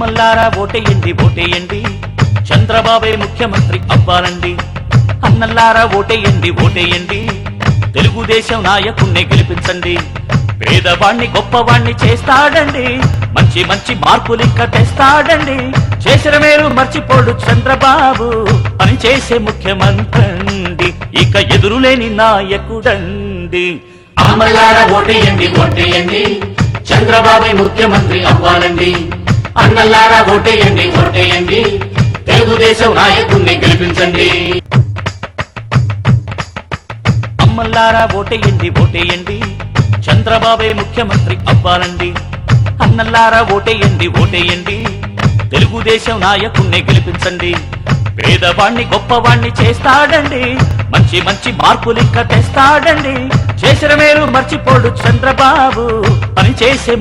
అమ్మల్లారా ఓటేయండి ఓటేయండి, చంద్రబాబే ముఖ్యమంత్రి అవ్వాలండి. అన్నల్లారా ఓటేయండి ఓటేయండి, తెలుగుదేశం నాయకుణ్ణి గెలిపించండి. పేదవాణ్ణి గొప్పవాణ్ణి చేస్తాడండి, మంచి మంచి మార్పులింక తెస్తాడండి. చేసిన మేలు మర్చిపోడు చంద్రబాబు, పని చేసే ముఖ్యమంత్రి, ఇక ఎదురులేని నాయకుడండి. అమ్మలారా ఓటేయండి ఓటేయండి, చంద్రబాబు ముఖ్యమంత్రి అవ్వాలండి. అన్నలారా ఓటేయండి ఓటేయండి, తెలుగుదేశం నాయకుణ్ణి గెలిపించండి. అమ్మల్లారా ఓటేయండి ఓటేయండి, చంద్రబాబే ముఖ్యమంత్రి అవ్వాలండి. అన్నల్లారా ఓటేయండి ఓటేయండి, తెలుగుదేశం నాయకుణ్ణి గెలిపించండి. పేదవాణ్ణి గొప్పవాణ్ణి చేస్తాడండి, మంచి మంచి మార్పులింక తెస్తాడండి. చేసిన మేలు మర్చిపోడు చంద్రబాబు, పని చేసే